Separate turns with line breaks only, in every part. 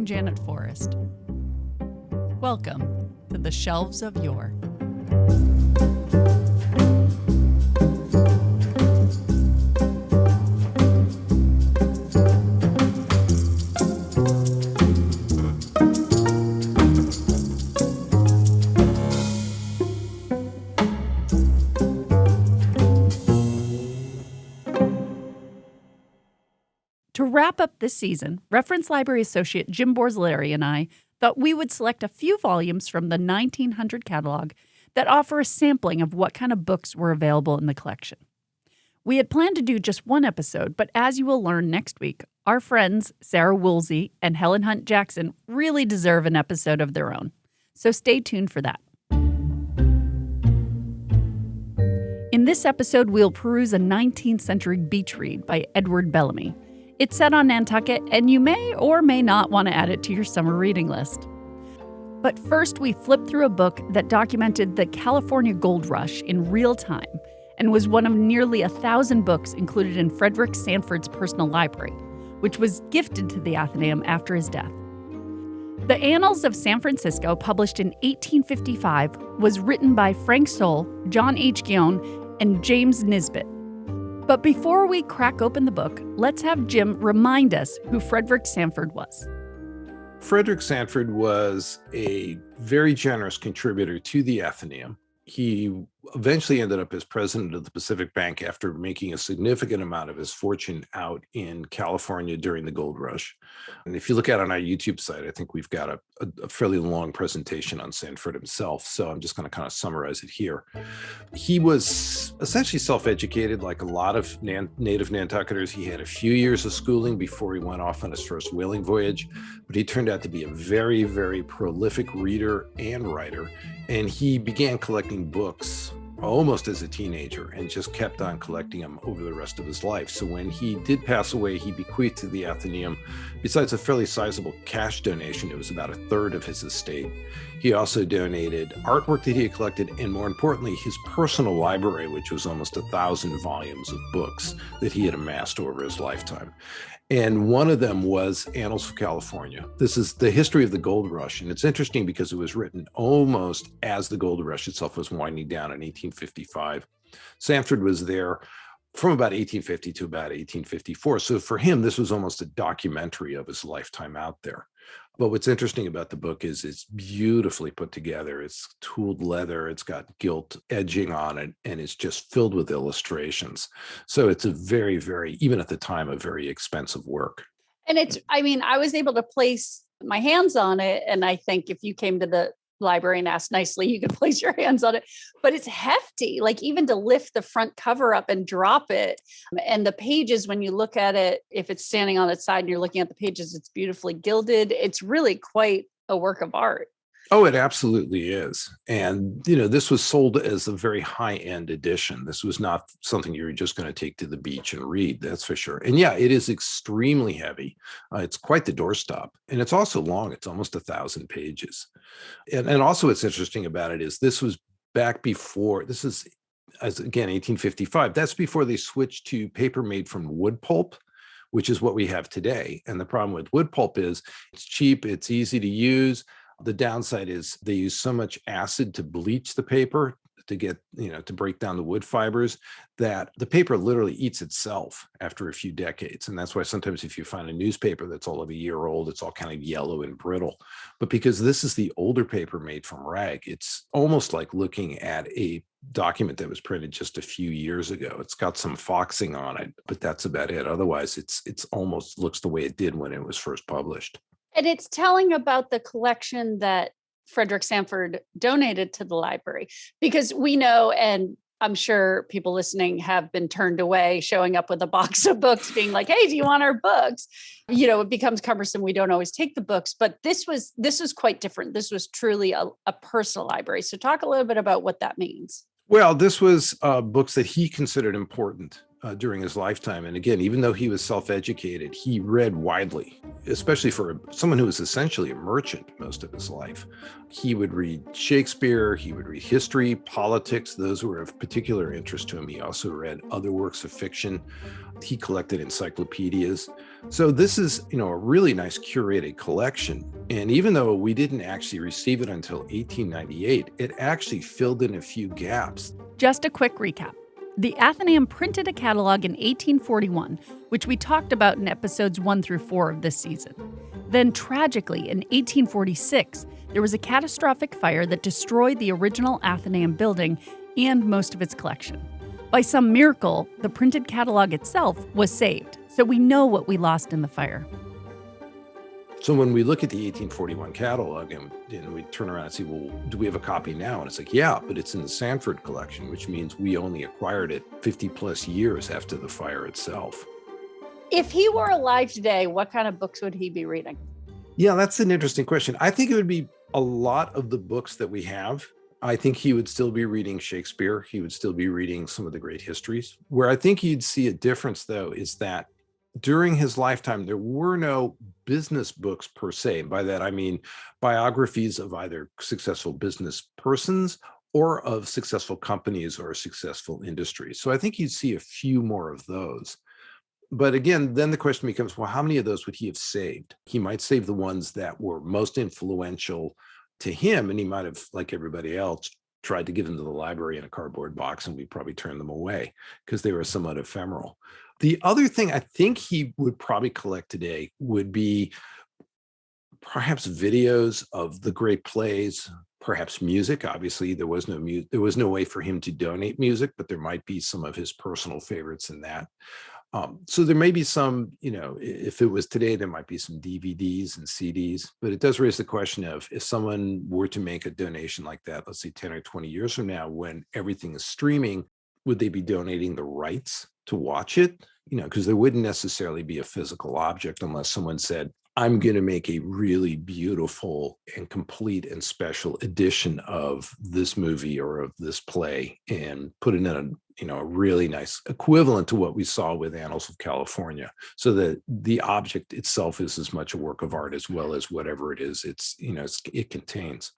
Janet Forrest. Welcome to the Shelves of Yore. To wrap up this season, Reference Library Associate Jim Borzilleri and I thought we would select a few volumes from the 1900 catalog that offer a sampling of what kind of books were available in the collection. We had planned to do just one episode, but as you will learn next week, our friends Sarah Woolsey and Helen Hunt Jackson really deserve an episode of their own. So stay tuned for that. In this episode, we'll peruse a 19th century beach read by Edward Bellamy. It's set on Nantucket, and you may or may not want to add it to your summer reading list. But first, we flipped through a book that documented the California gold rush in real time and was one of nearly 1,000 books included in Frederick Sanford's personal library, which was gifted to the Atheneum after his death. The Annals of San Francisco, published in 1855, was written by Frank Soule, John H. Guion, and James Nisbet. But before we crack open the book, let's have Jim remind us who Frederick Sanford was.
Frederick Sanford was a very generous contributor to the Atheneum. He eventually ended up as president of the Pacific Bank after making a significant amount of his fortune out in California during the gold rush. And if you look at it on our YouTube site, I think we've got a fairly long presentation on Sanford himself. So I'm just going to kind of summarize it here. He was essentially self-educated like a lot of native Nantucketers. He had a few years of schooling before he went off on his first whaling voyage, but he turned out to be a very, very prolific reader and writer. And he began collecting books almost as a teenager and just kept on collecting them over the rest of his life. So when he did pass away, he bequeathed to the Atheneum, besides a fairly sizable cash donation, it was about a third of his estate. He also donated artwork that he had collected, and more importantly, his personal library, which was almost 1,000 volumes of books that he had amassed over his lifetime. And one of them was Annals of California. This is the history of the gold rush. And it's interesting because it was written almost as the gold rush itself was winding down in 1855. Sanford was there from about 1850 to about 1854. So for him, this was almost a documentary of his lifetime out there. But what's interesting about the book is it's beautifully put together. It's tooled leather, it's got gilt edging on it, and it's just filled with illustrations. So it's a very, very, even at the time, a very expensive work.
And I was able to place my hands on it. And I think if you came to the library and asked nicely, you could place your hands on it, but it's hefty, like even to lift the front cover up and drop it. And the pages, when you look at it, if it's standing on its side and you're looking at the pages, it's beautifully gilded. It's really quite a work of art.
Oh, it absolutely is. And, this was sold as a very high-end edition. This was not something you were just going to take to the beach and read, that's for sure. And yeah, it is extremely heavy. It's quite the doorstop. And it's also long. It's almost 1,000 pages. And also what's interesting about it is this was back before, this is, again, 1855. That's before they switched to paper made from wood pulp, which is what we have today. And the problem with wood pulp is it's cheap, it's easy to use. The downside is they use so much acid to bleach the paper to get, to break down the wood fibers, that the paper literally eats itself after a few decades. And that's why sometimes if you find a newspaper that's all of a year old, it's all kind of yellow and brittle. But because this is the older paper made from rag, it's almost like looking at a document that was printed just a few years ago. It's got some foxing on it, but that's about it. Otherwise, it's almost looks the way it did when it was first published.
And it's telling about the collection that Frederick Sanford donated to the library, because we know, and I'm sure people listening have been turned away, showing up with a box of books being like, hey, do you want our books? It becomes cumbersome. We don't always take the books, but this was quite different. This was truly a personal library. So talk a little bit about what that means.
Well, this was books that he considered important during his lifetime. And again, even though he was self-educated, he read widely, especially for someone who was essentially a merchant most of his life. He would read Shakespeare, he would read history, politics. Those were of particular interest to him. He also read other works of fiction. He collected encyclopedias. So this is, a really nice curated collection. And even though we didn't actually receive it until 1898, it actually filled in a few gaps.
Just a quick recap. The Atheneum printed a catalog in 1841, which we talked about in episodes 1 through 4 of this season. Then, tragically, in 1846, there was a catastrophic fire that destroyed the original Atheneum building and most of its collection. By some miracle, the printed catalog itself was saved, so we know what we lost in the fire.
So when we look at the 1841 catalog and we turn around and say, well, do we have a copy now? And it's like, yeah, but it's in the Sanford collection, which means we only acquired it 50 plus years after the fire itself.
If he were alive today, what kind of books would he be reading?
Yeah, that's an interesting question. I think it would be a lot of the books that we have. I think he would still be reading Shakespeare. He would still be reading some of the great histories. Where I think you'd see a difference, though, is that during his lifetime, there were no business books per se. By that, I mean biographies of either successful business persons or of successful companies or successful industries. So I think you'd see a few more of those. But again, then the question becomes, well, how many of those would he have saved? He might save the ones that were most influential to him, and he might have, like everybody else, tried to give them to the library in a cardboard box, and we probably turned them away because they were somewhat ephemeral. The other thing I think he would probably collect today would be perhaps videos of the great plays, perhaps music. Obviously, there was no way for him to donate music, but there might be some of his personal favorites in that. So there may be some, if it was today, there might be some DVDs and CDs, but it does raise the question of if someone were to make a donation like that, let's say 10 or 20 years from now, when everything is streaming, would they be donating the rights to watch it? Because there wouldn't necessarily be a physical object unless someone said, I'm going to make a really beautiful and complete and special edition of this movie or of this play and put it in a really nice equivalent to what we saw with Annals of California, so that the object itself is as much a work of art as well as whatever it is it contains.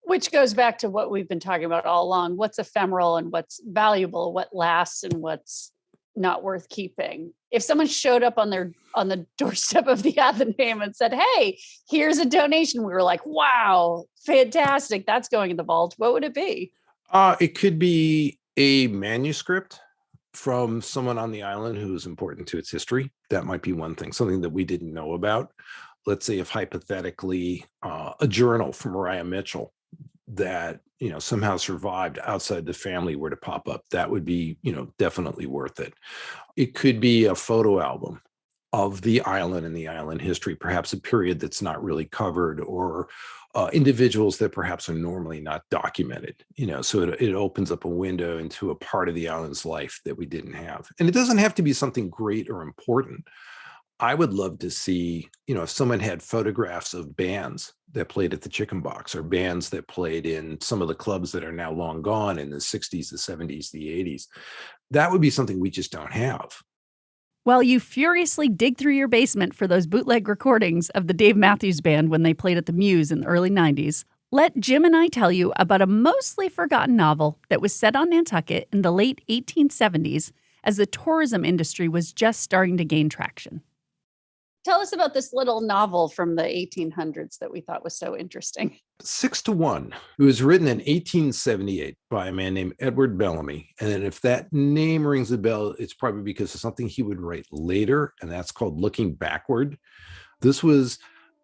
Which goes back to what we've been talking about all along. What's ephemeral and what's valuable, what lasts and what's not worth keeping. If someone showed up on the doorstep of the Atheneum and said, hey, here's a donation, we were like, wow, fantastic, that's going in the vault, what would it be?
It could be a manuscript from someone on the island who is important to its history. That might be one thing, something that we didn't know about. Let's say if hypothetically a journal from Mariah Mitchell that somehow survived outside the family were to pop up, that would be definitely worth it. It could be a photo album of the island and the island history, perhaps a period that's not really covered, or individuals that perhaps are normally not documented. So it opens up a window into a part of the island's life that we didn't have. And it doesn't have to be something great or important. I would love to see, if someone had photographs of bands that played at the Chicken Box, or bands that played in some of the clubs that are now long gone in the 60s, the 70s, the 80s. That would be something we just don't have.
While you furiously dig through your basement for those bootleg recordings of the Dave Matthews Band when they played at the Muse in the early 90s, let Jim and I tell you about a mostly forgotten novel that was set on Nantucket in the late 1870s as the tourism industry was just starting to gain traction.
Tell us about this little novel from the 1800s that we thought was so interesting.
6 to 1. It was written in 1878 by a man named Edward Bellamy. And if that name rings a bell, it's probably because of something he would write later, and that's called Looking Backward. This was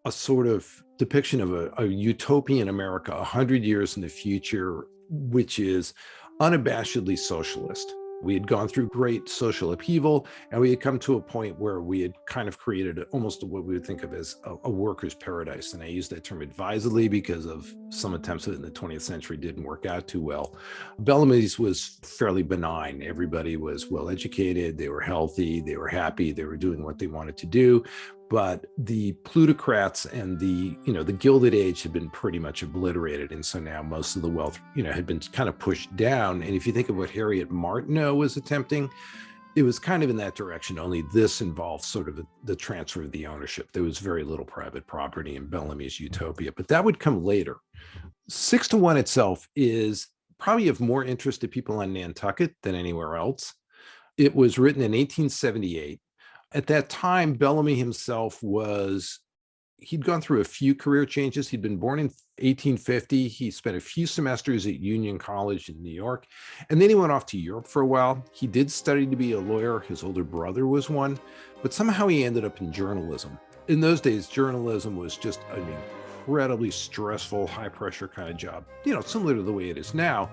a sort of depiction of a utopian America 100 years in the future, which is unabashedly socialist. We had gone through great social upheaval, and we had come to a point where we had kind of created almost what we would think of as a worker's paradise. And I use that term advisedly because of some attempts in the 20th century didn't work out too well. Bellamy's was fairly benign. Everybody was well educated, they were healthy, they were happy, they were doing what they wanted to do. But the plutocrats and the Gilded Age had been pretty much obliterated. And so now most of the wealth, had been kind of pushed down. And if you think of what Harriet Martineau was attempting, It was kind of in that direction, only this involved sort of the transfer of the ownership. There was very little private property in Bellamy's utopia, but that would come later. 6-1 itself is probably of more interest to people on Nantucket than anywhere else. It was written in 1878. At that time, Bellamy himself he'd gone through a few career changes. He'd been born in 1850. He spent a few semesters at Union College in New York, and then he went off to Europe for a while. He did study to be a lawyer. His older brother was one, but somehow he ended up in journalism. In those days, journalism was just an incredibly stressful, high-pressure kind of job, similar to the way it is now.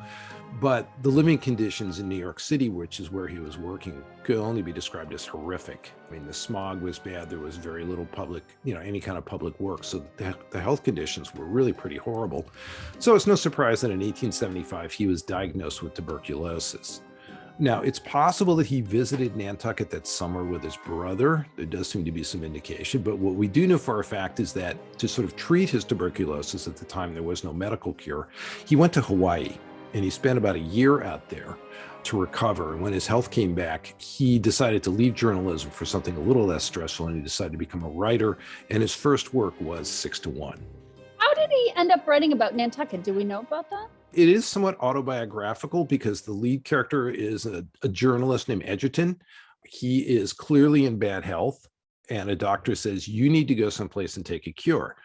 But the living conditions in New York City, which is where he was working, could only be described as horrific. I mean, the smog was bad. There was very little public, any kind of public work. So the health conditions were really pretty horrible. So it's no surprise that in 1875, he was diagnosed with tuberculosis. Now, it's possible that he visited Nantucket that summer with his brother. There does seem to be some indication. But what we do know for a fact is that to sort of treat his tuberculosis, at the time there was no medical cure, he went to Hawaii. And he spent about a year out there to recover. And when his health came back, he decided to leave journalism for something a little less stressful, and he decided to become a writer. And his first work was 6-1.
How did he end up writing about Nantucket? Do we know about that?
It is somewhat autobiographical because the lead character is a journalist named Edgerton. He is clearly in bad health, and a doctor says, you need to go someplace and take a cure.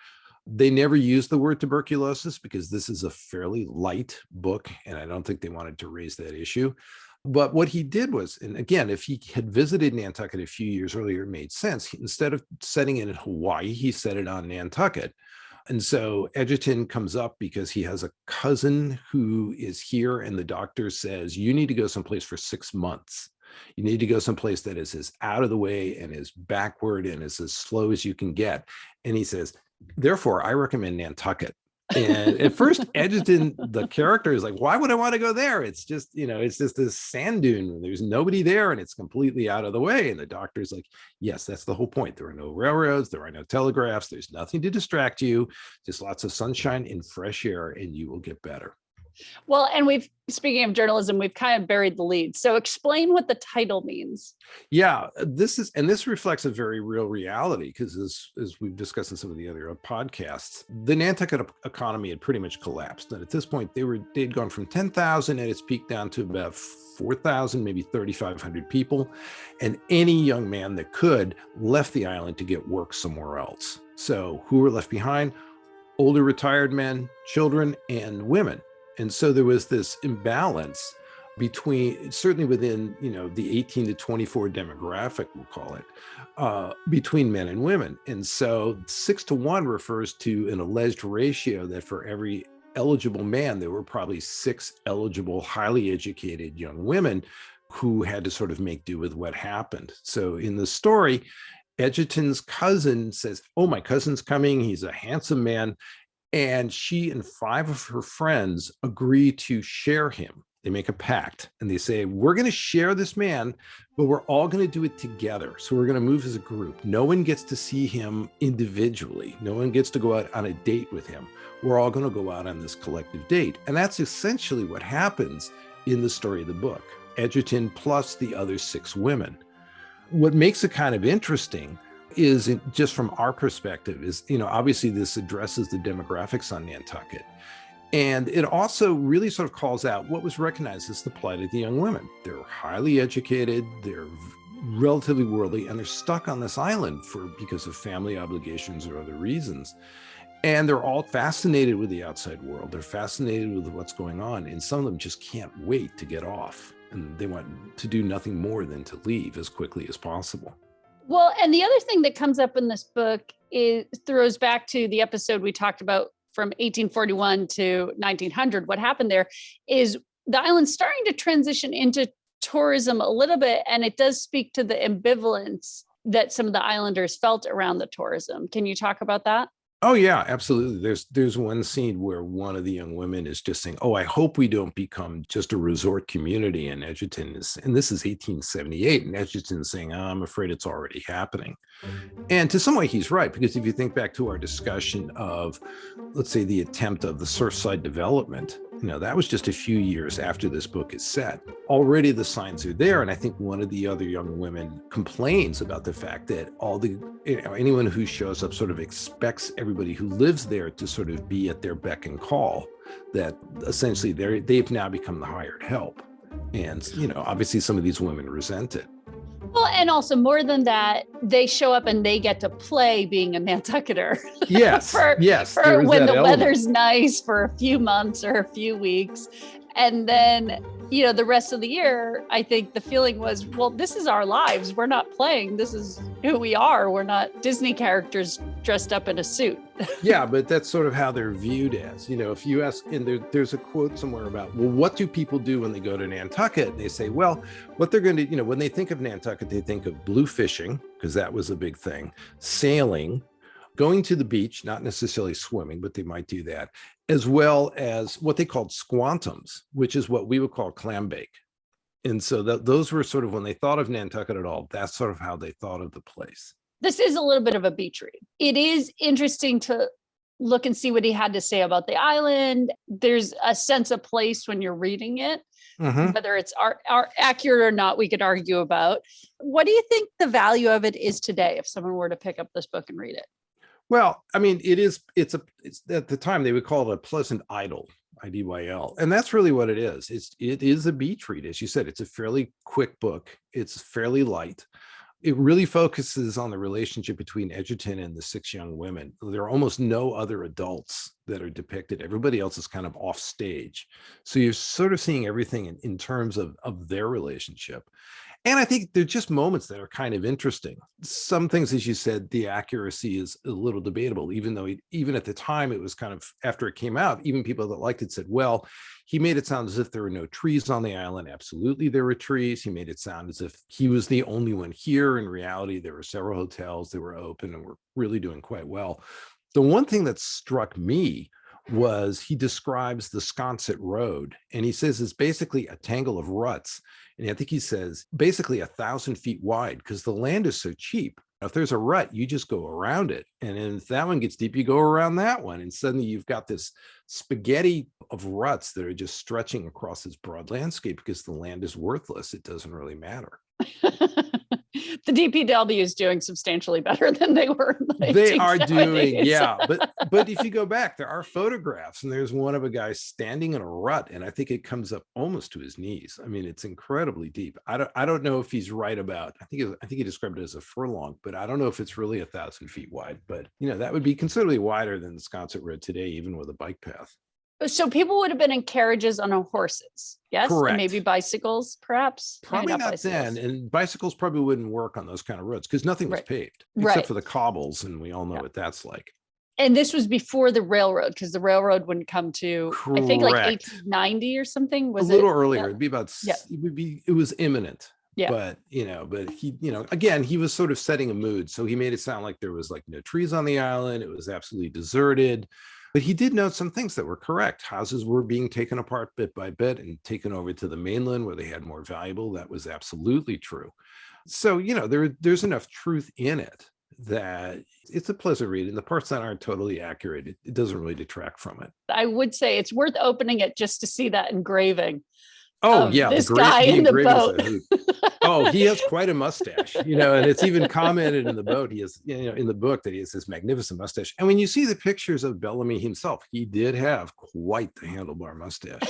They never used the word tuberculosis because this is a fairly light book, and I don't think they wanted to raise that issue. But what he did was, and again, if he had visited Nantucket a few years earlier, it made sense. Instead of setting it in Hawaii, he set it on Nantucket. And so Edgerton comes up because he has a cousin who is here, and the doctor says, you need to go someplace for 6 months. You need to go someplace that is as out of the way and as backward and as slow as you can get. And he says, therefore, I recommend Nantucket. And at first, Edgerton, the character, is like, why would I want to go there? It's just, it's just this sand dune. There's nobody there, and it's completely out of the way. And the doctor's like, yes, that's the whole point. There are no railroads. There are no telegraphs. There's nothing to distract you. Just lots of sunshine and fresh air, and you will get better.
Well, and speaking of journalism, we've kind of buried the lead. So explain what the title means.
Yeah, this reflects a very real reality because as we've discussed in some of the other podcasts, the Nantucket economy had pretty much collapsed. And at this point, they'd gone from 10,000 at its peak down to about 4,000, maybe 3,500 people. And any young man that could left the island to get work somewhere else. So who were left behind? Older retired men, children, and women. And so there was this imbalance between, certainly within, the 18 to 24 demographic, we'll call it, between men and women. And so 6-1 refers to an alleged ratio that for every eligible man, there were probably 6 eligible, highly educated young women who had to sort of make do with what happened. So in the story, Edgerton's cousin says, oh, my cousin's coming. He's a handsome man. And she and 5 of her friends agree to share him. They make a pact and they say, we're going to share this man, but we're all going to do it together. So we're going to move as a group. No one gets to see him individually. No one gets to go out on a date with him. We're all going to go out on this collective date. And that's essentially what happens in the story of the book. Edgerton plus the other 6 women. What makes it kind of interesting is, just from our perspective, is, obviously this addresses the demographics on Nantucket. And it also really sort of calls out what was recognized as the plight of the young women. They're highly educated, they're relatively worldly, and they're stuck on this island because of family obligations or other reasons. And they're all fascinated with the outside world. They're fascinated with what's going on. And some of them just can't wait to get off. And they want to do nothing more than to leave as quickly as possible.
Well, and the other thing that comes up in this book throws back to the episode we talked about from 1841 to 1900. What happened there is the island's starting to transition into tourism a little bit, and it does speak to the ambivalence that some of the islanders felt around the tourism. Can you talk about that?
Oh, yeah, absolutely. There's one scene where one of the young women is just saying, oh, I hope we don't become just a resort community. And Edgerton and this is 1878, and Edgerton's saying, oh, I'm afraid it's already happening. And to some way, he's right, because if you think back to our discussion of, let's say, the attempt of the Surfside development, That was just a few years after this book is set. Already the signs are there. And I think one of the other young women complains about the fact that anyone who shows up sort of expects everybody who lives there to sort of be at their beck and call, that essentially they've now become the hired help. And, obviously some of these women resent it.
Well, and also more than that, they show up and they get to play being a Nantucketer.
Yes.
for when the weather's nice for a few months or a few weeks. And then, the rest of the year, I think the feeling was, well, this is our lives. We're not playing. This is who we are. We're not Disney characters dressed up in a suit.
Yeah, but that's sort of how they're viewed as. If you ask, and there's a quote somewhere about, well, what do people do when they go to Nantucket? And they say, well, what they're going to, when they think of Nantucket, they think of blue fishing, because that was a big thing, sailing, going to the beach, not necessarily swimming, but they might do that, as well as what they called squantums, which is what we would call clam bake. And so those were sort of, when they thought of Nantucket at all, that's sort of how they thought of the place.
This is a little bit of a beach read. It is interesting to look and see what he had to say about the island. There's a sense of place when you're reading it. Mm-hmm. Whether it's accurate or not, we could argue about. What do you think the value of it is today if someone were to pick up this book and read it?
Well, I mean, it's at the time they would call it a pleasant idyll, IDYL. And that's really what it is. It is a beach read. As you said, it's a fairly quick book. It's fairly light. It really focuses on the relationship between Edgerton and the 6 young women. There are almost no other adults that are depicted. Everybody else is kind of off stage. So you're sort of seeing everything in terms of their relationship. And I think they're just moments that are kind of interesting. Some things, as you said, the accuracy is a little debatable, even though even at the time it was kind of, after it came out, even people that liked it said, well, he made it sound as if there were no trees on the island. Absolutely, there were trees. He made it sound as if he was the only one here. In reality, there were several hotels that were open and were really doing quite well. The one thing that struck me was he describes the Sconset Road, and he says it's basically a tangle of ruts. And I think he says basically 1,000 feet wide, because the land is so cheap. If there's a rut, you just go around it. And then if that one gets deep, you go around that one. And suddenly you've got this spaghetti of ruts that are just stretching across this broad landscape because the land is worthless. It doesn't really matter.
The DPW is doing substantially better than they were in the
They are
1870s.
doing, yeah. But if you go back, there are photographs, and there's one of a guy standing in a rut, and I think it comes up almost to his knees. I mean, it's incredibly deep. I don't know if he's right about. I think he described it as a furlong, but I don't know if it's really 1,000 feet wide. But that would be considerably wider than the Sconset Road today, even with a bike path.
So people would have been in carriages on horses, yes?
Correct.
And maybe bicycles, perhaps?
Probably not then. And bicycles probably wouldn't work on those kind of roads because nothing was paved, except for the cobbles. And we all know what that's like.
And this was before the railroad, because the railroad wouldn't come to,
Correct.
I think, like 1890 or something. Was
a little earlier. Yeah. It'd be about,
Yeah.
It was imminent.
Yeah.
But he, again, he was sort of setting a mood. So he made it sound like there was like no trees on the island. It was absolutely deserted. But he did note some things that were correct. Houses were being taken apart bit by bit and taken over to the mainland where they had more valuable. That was absolutely true. So, there's enough truth in it that it's a pleasant read. And the parts that aren't totally accurate, it doesn't really detract from it.
I would say it's worth opening it just to see that engraving.
Oh, yeah.
This guy in the boat.
Oh, he has quite a mustache, and it's even commented in the boat. He has, in the book that he has this magnificent mustache. And when you see the pictures of Bellamy himself, he did have quite the handlebar mustache.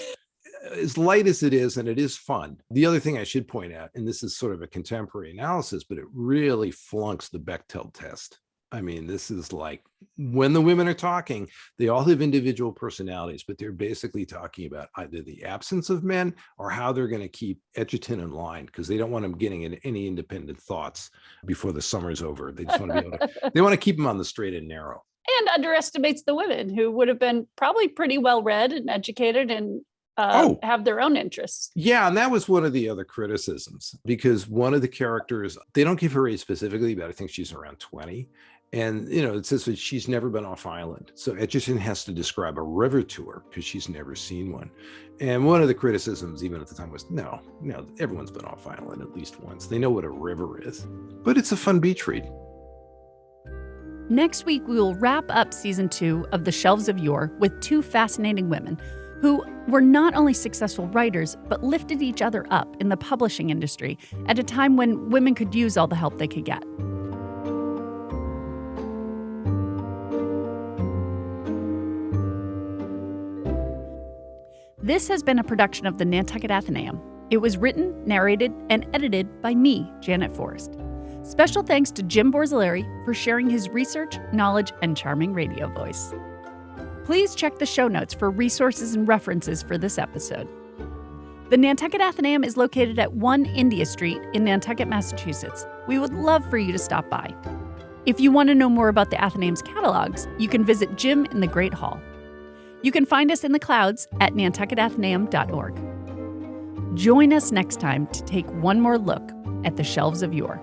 As light as it is, and it is fun. The other thing I should point out, and this is sort of a contemporary analysis, but it really flunks the Bechdel test. I mean, this is like when the women are talking, they all have individual personalities, but they're basically talking about either the absence of men or how they're going to keep Edgerton in line, because they don't want him getting any independent thoughts before the summer's over. They just want to be able to, they want to keep him on the straight and narrow.
And underestimates the women who would have been probably pretty well read and educated and have their own interests.
Yeah, and that was one of the other criticisms, because one of the characters, they don't give her age specifically, but I think she's around 20. And, it says that she's never been off island. So Edgerton has to describe a river to her because she's never seen one. And one of the criticisms, even at the time, was no, everyone's been off island at least once. They know what a river is. But it's a fun beach read.
Next week, we will wrap up season 2 of the Shelves of Yore with 2 fascinating women who were not only successful writers, but lifted each other up in the publishing industry at a time when women could use all the help they could get. This has been a production of the Nantucket Atheneum. It was written, narrated, and edited by me, Janet Forrest. Special thanks to Jim Borzilleri for sharing his research, knowledge, and charming radio voice. Please check the show notes for resources and references for this episode. The Nantucket Atheneum is located at 1 India Street in Nantucket, Massachusetts. We would love for you to stop by. If you want to know more about the Atheneum's catalogs, you can visit Jim in the Great Hall. You can find us in the clouds at nantucketatheneum.org. Join us next time to take one more look at the Shelves of Yore.